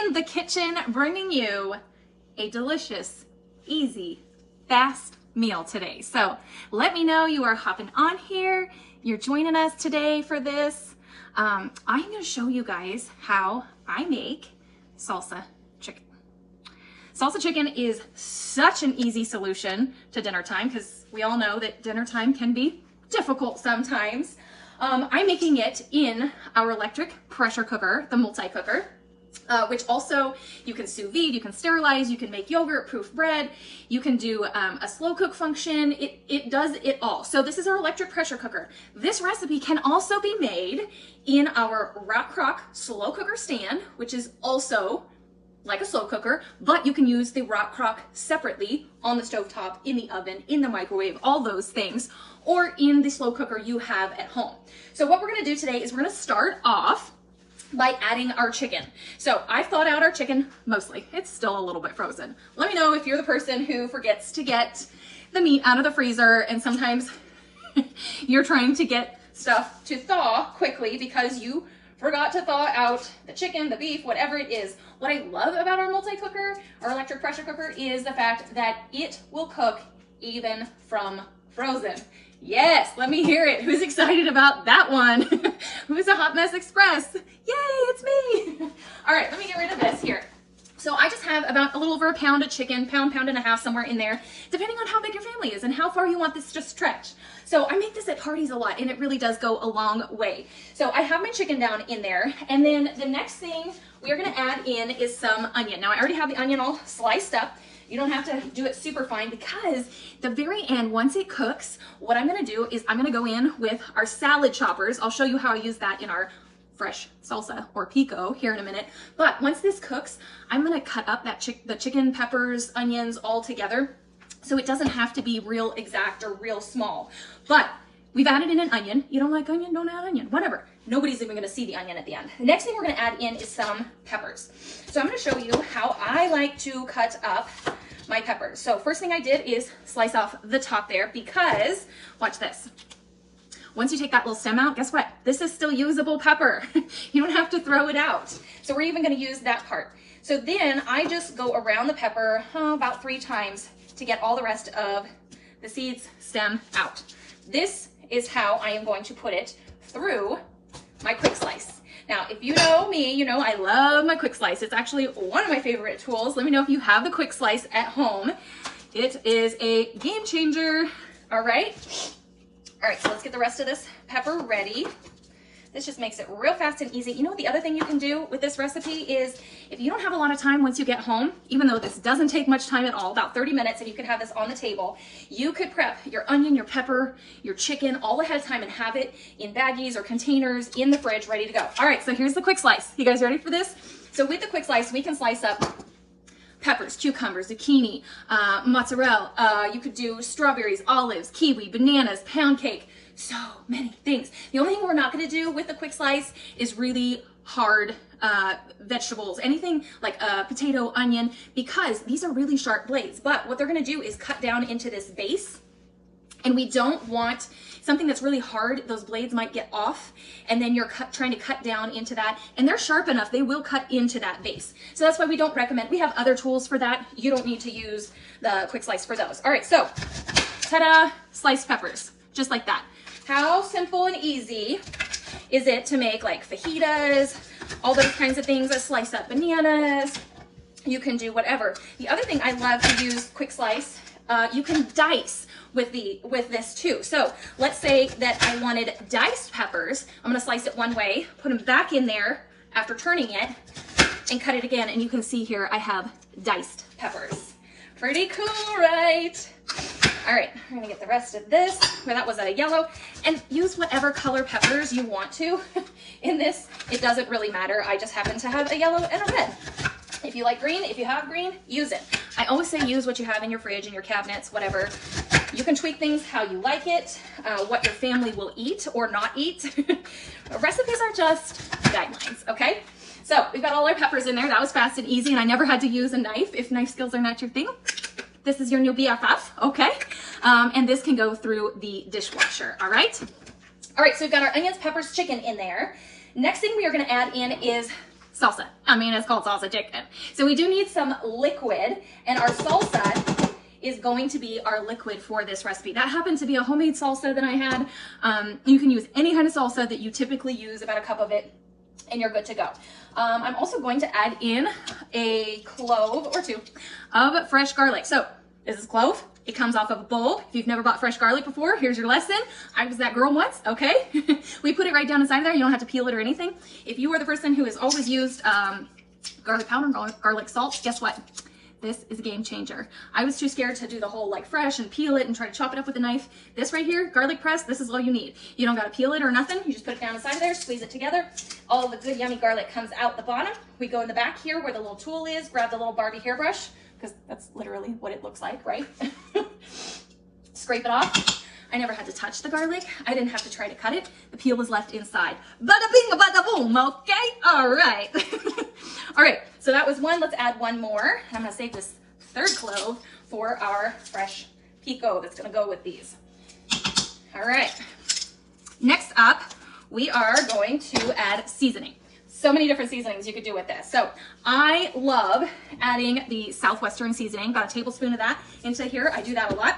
in the kitchen, bringing you a delicious, easy, fast meal today. So let me know you are hopping on here. You're joining us today for this. I'm going to show you guys how I make salsa chicken. Salsa chicken is such an easy solution to dinner time because we all know that dinner time can be difficult sometimes. I'm making it in our electric pressure cooker, the multi-cooker, which also you can sous vide, you can sterilize, you can make yogurt-proof bread, you can do a slow cook function. It does it all. So this is our electric pressure cooker. This recipe can also be made in our Rock Crock slow cooker stand, which is also like a slow cooker, but you can use the Rock Crock separately on the stovetop, in the oven, in the microwave, all those things, or in the slow cooker you have at home. So what we're gonna do today is we're gonna start off by adding our chicken. So I've thawed out our chicken mostly. It's still a little bit frozen. Let me know if you're the person who forgets to get the meat out of the freezer and sometimes you're trying to get stuff to thaw quickly because you forgot to thaw out the chicken, the beef, whatever it is. What I love about our multi-cooker, our electric pressure cooker, is the fact that it will cook even from frozen. Yes, let me hear it. Who's excited about that one? Who's a Hot Mess Express? Yay, it's me. All right, let me get rid of this here. So I just have about a little over a pound of chicken, pound and a half, somewhere in there, depending on how big your family is and how far you want this to stretch. So I make this at parties a lot and it really does go a long way. So I have my chicken down in there, and then the next thing we are gonna add in is some onion. Now I already have the onion all sliced up. You don't have to do it super fine because the very end, once it cooks, what I'm gonna do is I'm gonna go in with our salad choppers. I'll show you how I use that in our fresh salsa or pico here in a minute. But once this cooks, I'm gonna cut up that the chicken, peppers, onions all together. So it doesn't have to be real exact or real small. But we've added in an onion. You don't like onion? Don't add onion, whatever. Nobody's even gonna see the onion at the end. The next thing we're gonna add in is some peppers. So I'm gonna show you how I like to cut up my peppers. So first thing I did is slice off the top there because, watch this. Once you take that little stem out, guess what? This is still usable pepper. You don't have to throw it out. So we're even gonna use that part. So then I just go around the pepper about 3 times to get all the rest of the seeds, stem out. This is how I am going to put it through my quick slice. Now, if you know me, you know I love my quick slice. It's actually one of my favorite tools. Let me know if you have the quick slice at home. It is a game changer. All right. All right, so let's get the rest of this pepper ready. This just makes it real fast and easy. You know, the other thing you can do with this recipe is if you don't have a lot of time once you get home, even though this doesn't take much time at all, about 30 minutes, and you can have this on the table, you could prep your onion, your pepper, your chicken all ahead of time and have it in baggies or containers in the fridge ready to go. All right, so here's the quick slice. You guys ready for this? So with the quick slice, we can slice up peppers, cucumbers, zucchini, mozzarella. You could do strawberries, olives, kiwi, bananas, pound cake, so many things. The only thing we're not gonna do with the quick slice is really hard vegetables, anything like potato, onion, because these are really sharp blades. But what they're gonna do is cut down into this base, and we don't want something that's really hard. Those blades might get off, and then you're trying to cut down into that, and they're sharp enough, they will cut into that base. So that's why we don't recommend. We have other tools for that. You don't need to use the quick slice for those. All right, so ta-da, sliced peppers, just like that. How simple and easy is it to make like fajitas, all those kinds of things, slice up bananas, you can do whatever. The other thing I love to use quick slice, you can dice with this too. So let's say that I wanted diced peppers. I'm gonna slice it one way, put them back in there after turning it, and cut it again, and you can see here I have diced peppers. Pretty cool, right? All right, I'm gonna get the rest of this. Well, that was a yellow, and use whatever color peppers you want to in this. It doesn't really matter. I just happen to have a yellow and a red. If you like green, if you have green, use it. I always say use what you have in your fridge, in your cabinets, whatever. You can tweak things how you like it, what your family will eat or not eat. Recipes are just guidelines, okay? So we've got all our peppers in there. That was fast and easy, and I never had to use a knife. If knife skills are not your thing, this is your new BFF, okay? And this can go through the dishwasher, all right? All right, so we've got our onions, peppers, chicken in there. Next thing we are gonna add in is salsa. I mean, it's called salsa chicken. So we do need some liquid, and our salsa is going to be our liquid for this recipe. That happened to be a homemade salsa that I had. You can use any kind of salsa that you typically use, about a cup of it, and you're good to go. I'm also going to add in a clove or two of fresh garlic. So this is clove. It comes off of a bulb. If you've never bought fresh garlic before, here's your lesson. I was that girl once, okay? We put it right down inside of there. You don't have to peel it or anything. If you are the person who has always used garlic powder, garlic salt, guess what? This is a game changer. I was too scared to do the whole like fresh and peel it and try to chop it up with a knife. This right here, garlic press, this is all you need. You don't gotta peel it or nothing. You just put it down inside of there, squeeze it together. All the good yummy garlic comes out the bottom. We go in the back here where the little tool is, grab the little Barbie hairbrush, because that's literally what it looks like, right? Scrape it off. I never had to touch the garlic. I didn't have to try to cut it. The peel was left inside. Bada bing, bada boom, okay? All right. All right, so that was one. Let's add one more. And I'm gonna save this third clove for our fresh pico that's gonna go with these. All right. Next up, we are going to add seasoning. So many different seasonings you could do with this. So I love adding the Southwestern seasoning, about a tablespoon of that into here. I do that a lot.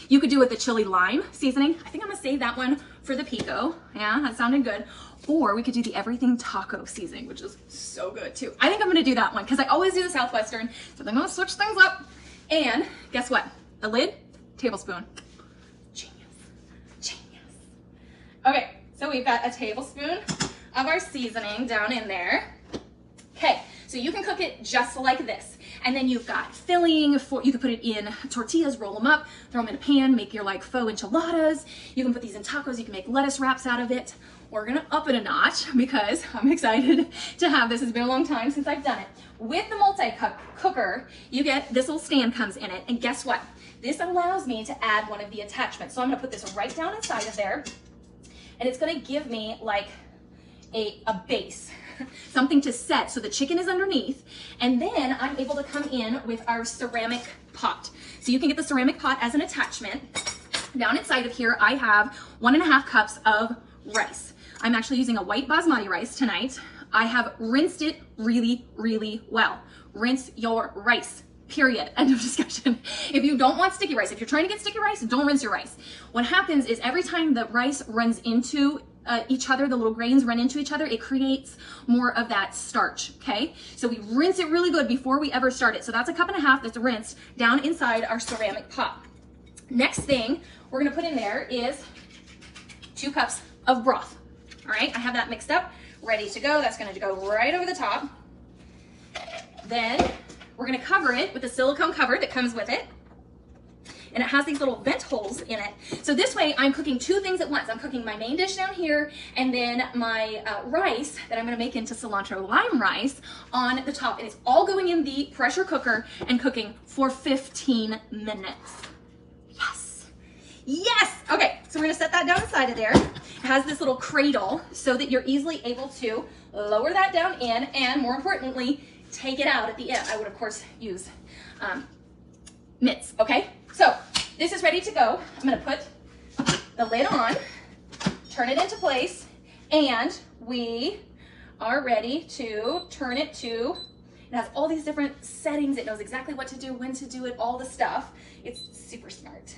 You could do with the chili lime seasoning. I think I'm gonna save that one for the pico. Yeah, that sounded good. Or we could do the everything taco seasoning, which is so good too. I think I'm gonna do that one because I always do the Southwestern, so I'm gonna switch things up. And guess what? The lid, tablespoon. Genius, genius. Okay, so we've got a tablespoon of our seasoning down in there. Okay, so you can cook it just like this. And then you've got filling for, you can put it in tortillas, roll them up, throw them in a pan, make your like faux enchiladas. You can put these in tacos, you can make lettuce wraps out of it. We're gonna up it a notch because I'm excited to have this. It's been a long time since I've done it. With the multi-cooker, you get this little stand comes in it, and guess what? This allows me to add one of the attachments. So I'm gonna put this right down inside of there, and it's gonna give me like a base, something to set so the chicken is underneath, and then I'm able to come in with our ceramic pot. So you can get the ceramic pot as an attachment. Down inside of here, I have 1.5 cups of rice. I'm actually using a white basmati rice tonight. I have rinsed it really, really well. Rinse your rice, period. End of discussion. If you don't want sticky rice, if you're trying to get sticky rice, don't rinse your rice. What happens is every time the rice runs into each other, the little grains run into each other, it creates more of that starch, okay? So we rinse it really good before we ever start it. So that's 1.5 cups that's rinsed down inside our ceramic pot. Next thing we're gonna put in there is 2 cups of broth. All right, I have that mixed up, ready to go. That's gonna go right over the top. Then we're gonna cover it with a silicone cover that comes with it. And it has these little vent holes in it. So this way I'm cooking 2 things at once. I'm cooking my main dish down here, and then my rice that I'm gonna make into cilantro lime rice on the top. And it's all going in the pressure cooker and cooking for 15 minutes. Yes, yes. Okay, so we're gonna set that down inside of there. It has this little cradle so that you're easily able to lower that down in, and more importantly, take it out at the end. I would of course use mitts, okay? So this is ready to go. I'm gonna put the lid on, turn it into place, and we are ready to turn it to, it has all these different settings. It knows exactly what to do, when to do it, all the stuff. It's super smart.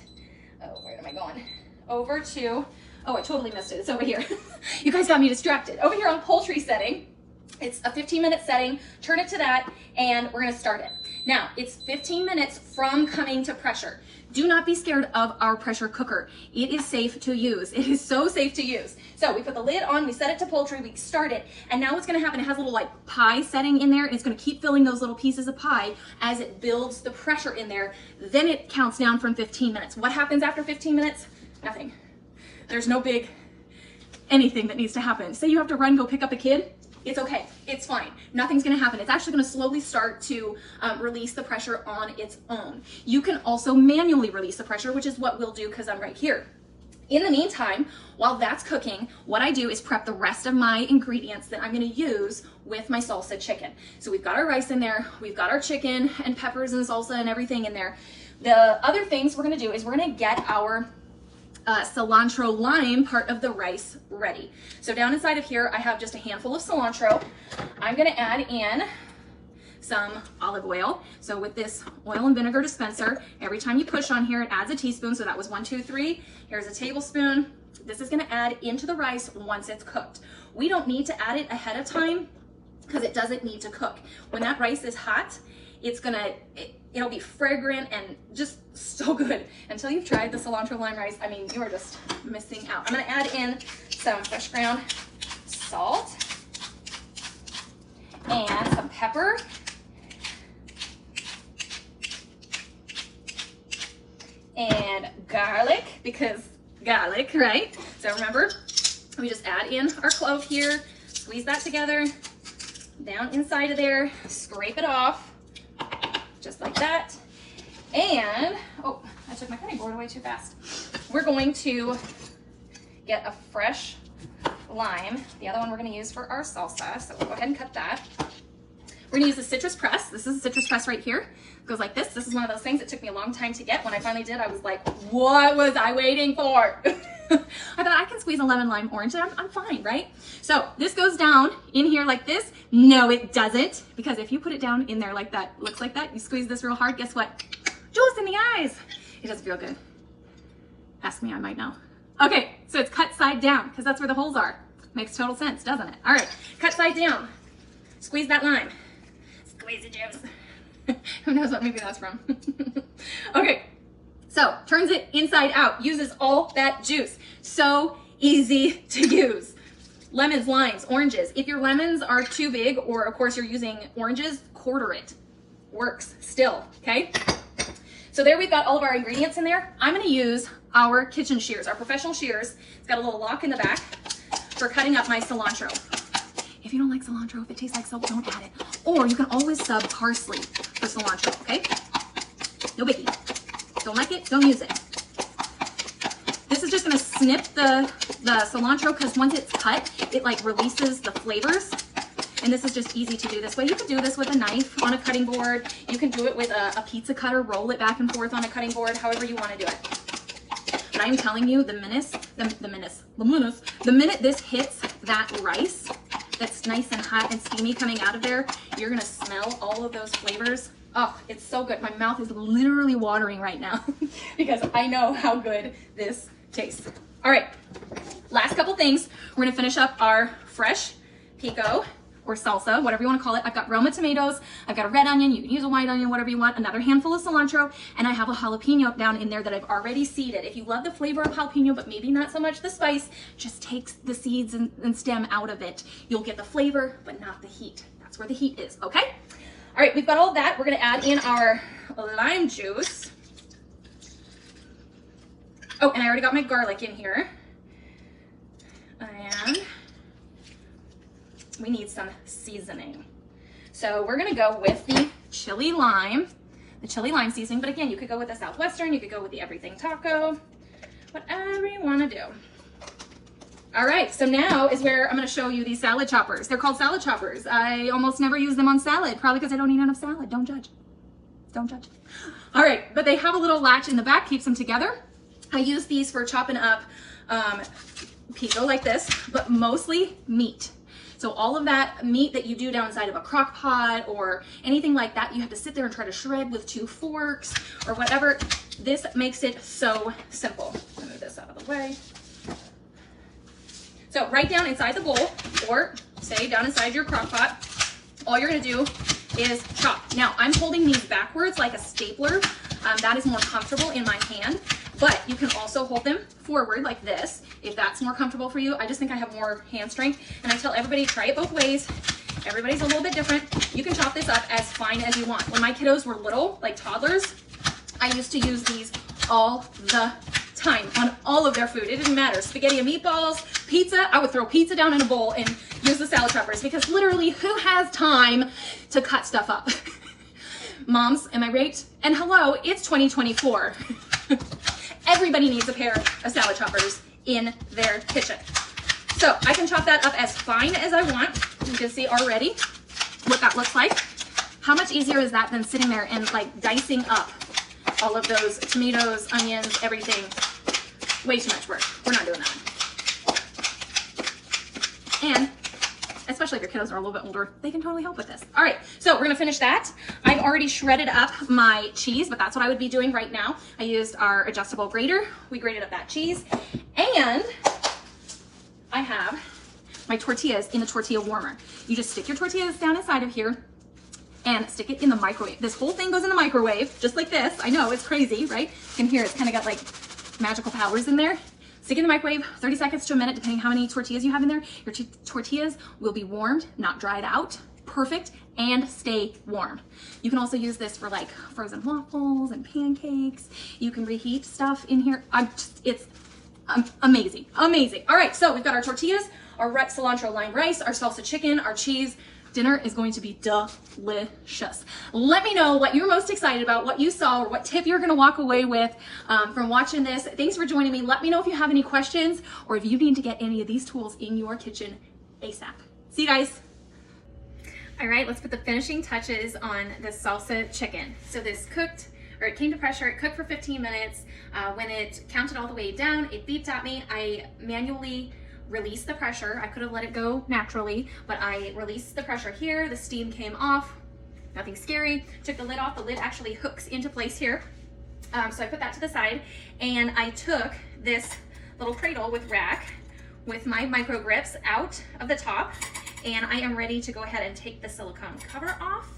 Oh, where am I going? Over to, oh, I totally missed it. It's over here. You guys got me distracted. Over here on poultry setting, it's a 15-minute setting. Turn it to that, and we're gonna start it. Now, it's 15 minutes from coming to pressure. Do not be scared of our pressure cooker. It is safe to use. It is so safe to use. So we put the lid on, we set it to poultry, we start it, and now what's gonna happen, it has a little like pie setting in there, and it's gonna keep filling those little pieces of pie as it builds the pressure in there. Then it counts down from 15 minutes. What happens after 15 minutes? Nothing. There's no big anything that needs to happen. Say you have to run, go pick up a kid, it's okay, it's fine. Nothing's gonna happen. It's actually gonna slowly start to release the pressure on its own. You can also manually release the pressure, which is what we'll do because I'm right here. In the meantime, while that's cooking, what I do is prep the rest of my ingredients that I'm gonna use with my salsa chicken. So we've got our rice in there, we've got our chicken and peppers and salsa and everything in there. The other things we're gonna do is we're gonna get our cilantro lime part of the rice ready. So down inside of here, I have just a handful of cilantro. I'm gonna add in some olive oil. So with this oil and vinegar dispenser, every time you push on here, it adds a teaspoon. So that was 1, 2, 3. Here's a tablespoon. This is gonna add into the rice once it's cooked. We don't need to add it ahead of time because it doesn't need to cook. When that rice is hot, it'll be fragrant and just so good. Until you've tried the cilantro lime rice, I mean, you are just missing out. I'm gonna add in some fresh ground salt and some pepper. And garlic, because garlic, right? So remember, we just add in our clove here, squeeze that together, down inside of there, scrape it off, just like that. And, oh, I took my cutting board away too fast. We're going to get a fresh lime. The other one we're gonna use for our salsa, so we'll go ahead and cut that. We're gonna use the citrus press. This is a citrus press right here. It goes like this. This is one of those things that took me a long time to get. When I finally did, I was like, what was I waiting for? I thought I can squeeze a lemon, lime, orange, and I'm fine, right? So this goes down in here like this. No, it doesn't, because if you put it down in there like that, looks like that, you squeeze this real hard, guess what? Juice in the eyes. It doesn't feel good. Ask me, I might know. Okay, so it's cut side down, because that's where the holes are. Makes total sense, doesn't it? All right, cut side down. Squeeze that lime. Squeeze the juice. Who knows what movie that's from? Okay, so turns it inside out, uses all that juice. So easy to use. Lemons, limes, oranges. If your lemons are too big, or of course you're using oranges, quarter it. Works still, okay? So there we've got all of our ingredients in there. I'm gonna use our kitchen shears, our professional shears. It's got a little lock in the back for cutting up my cilantro. If you don't like cilantro, if it tastes like soap, don't add it. Or you can always sub parsley for cilantro, okay? No biggie. Don't like it, don't use it. This is just gonna snip the cilantro, because once it's cut, it like releases the flavors. And this is just easy to do this way. You can do this with a knife on a cutting board. You can do it with a pizza cutter, roll it back and forth on a cutting board, however you wanna do it. But I'm telling you, the minute this hits that rice, that's nice and hot and steamy coming out of there, you're gonna smell all of those flavors. Oh, it's so good. My mouth is literally watering right now because I know how good this tastes. All right, last couple things. We're gonna finish up our fresh pico or salsa, whatever you wanna call it. I've got Roma tomatoes, I've got a red onion, you can use a white onion, whatever you want, another handful of cilantro, and I have a jalapeno down in there that I've already seeded. If you love the flavor of jalapeno, but maybe not so much the spice, just take the seeds and stem out of it. You'll get the flavor, but not the heat. That's where the heat is, okay? All right, we've got all of that. We're gonna add in our lime juice. Oh, and I already got my garlic in here. And we need some seasoning. So we're gonna go with the chili lime seasoning, but again, you could go with the Southwestern, you could go with the everything taco, whatever you wanna do. All right, so now is where I'm gonna show you these salad choppers. They're called salad choppers. I almost never use them on salad, probably because I don't eat enough salad. Don't judge, don't judge. All right, but they have a little latch in the back, keeps them together. I use these for chopping up pico like this, but mostly meat. So all of that meat that you do down inside of a crock pot or anything like that, you have to sit there and try to shred with 2 forks or whatever. This makes it so simple. I'll move this out of the way. So right down inside the bowl, or say down inside your crock pot, all you're gonna do is chop. Now I'm holding these backwards like a stapler. That is more comfortable in my hand, but you can also hold them forward like this if that's more comfortable for you. I just think I have more hand strength, and I tell everybody try it both ways. Everybody's a little bit different. You can chop this up as fine as you want. When my kiddos were little, like toddlers, I used to use these all the time on all of their food. It didn't matter. Spaghetti and meatballs, pizza. I would throw pizza down in a bowl and use the salad choppers, because literally who has time to cut stuff up? Moms, am I right? And hello, it's 2024. Everybody needs a pair of salad choppers in their kitchen. So I can chop that up as fine as I want. You can see already what that looks like. How much easier is that than sitting there and like dicing up all of those tomatoes, onions, everything way too much work. We're not doing that. And especially if your kiddos are a little bit older, they can totally help with this. All right, so we're gonna finish that. I've already shredded up my cheese, but that's what I would be doing right now. I used our adjustable grater. We grated up that cheese. And I have my tortillas in the tortilla warmer. You just stick your tortillas down inside of here and stick it in the microwave. This whole thing goes in the microwave, just like this. I know, it's crazy, right? You can hear it's kind of got like magical powers in there. Stick it in the microwave, 30 seconds to a minute, depending how many tortillas you have in there. Your tortillas will be warmed, not dried out, perfect, and stay warm. You can also use this for like frozen waffles and pancakes. You can reheat stuff in here. It's amazing, amazing. All right, so we've got our tortillas, our cilantro lime rice, our salsa chicken, our cheese. Dinner is going to be delicious. Let me know what you're most excited about, what you saw, or what tip you're gonna walk away with from watching this. Thanks for joining me. Let me know if you have any questions or if you need to get any of these tools in your kitchen ASAP. See you guys. All right, let's put the finishing touches on the salsa chicken. So this cooked, or it came to pressure, it cooked for 15 minutes. When it counted all the way down, it beeped at me. I manually release the pressure. I could have let it go naturally, but I released the pressure here. The steam came off, nothing scary. Took the lid off. The lid actually hooks into place here. So I put that to the side, and I took this little cradle with rack with my micro grips out of the top, and I am ready to go ahead and take the silicone cover off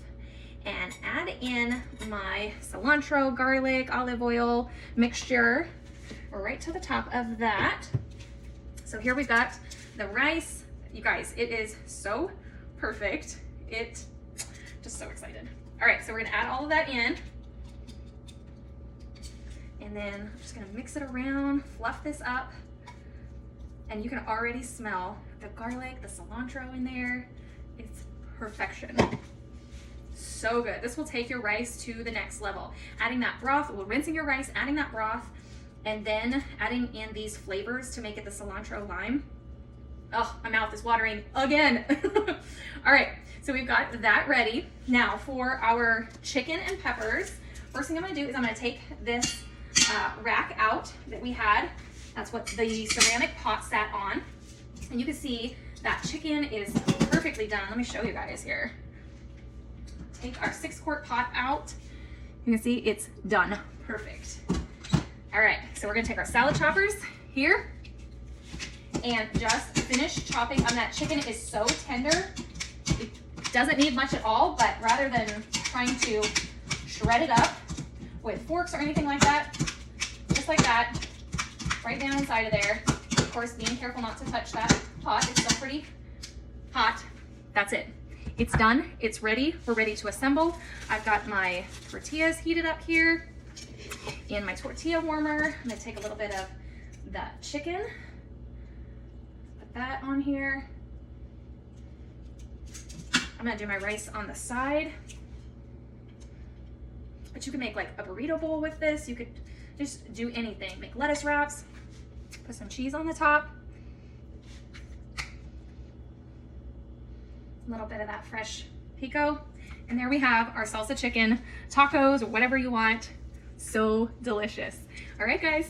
and add in my cilantro, garlic, olive oil mixture right to the top of that. So here we've got the rice. You guys, it is so perfect. Just so excited. All right, so we're gonna add all of that in. And then I'm just gonna mix it around, fluff this up. And you can already smell the garlic, the cilantro in there. It's perfection. So good. This will take your rice to the next level. Adding that broth, well, rinsing your rice, adding that broth, and then adding in these flavors to make it the cilantro lime. Oh, my mouth is watering again. All right, so we've got that ready. Now for our chicken and peppers, first thing I'm gonna do is I'm gonna take this rack out that we had. That's what the ceramic pot sat on. And you can see that chicken is perfectly done. Let me show you guys here. Take our 6-quart pot out. You can see it's done. Perfect. All right, so we're gonna take our salad choppers here and just finish chopping. That chicken is so tender. It doesn't need much at all, but rather than trying to shred it up with forks or anything like that, just like that, right down inside of there. Of course, being careful not to touch that pot. It's still pretty hot. That's it. It's done. It's ready. We're ready to assemble. I've got my tortillas heated up here in my tortilla warmer. I'm gonna take a little bit of that chicken, put that on here. I'm gonna do my rice on the side. But you can make like a burrito bowl with this. You could just do anything. Make lettuce wraps, put some cheese on the top. A little bit of that fresh pico. And there we have our salsa chicken tacos or whatever you want. So delicious. All right, guys,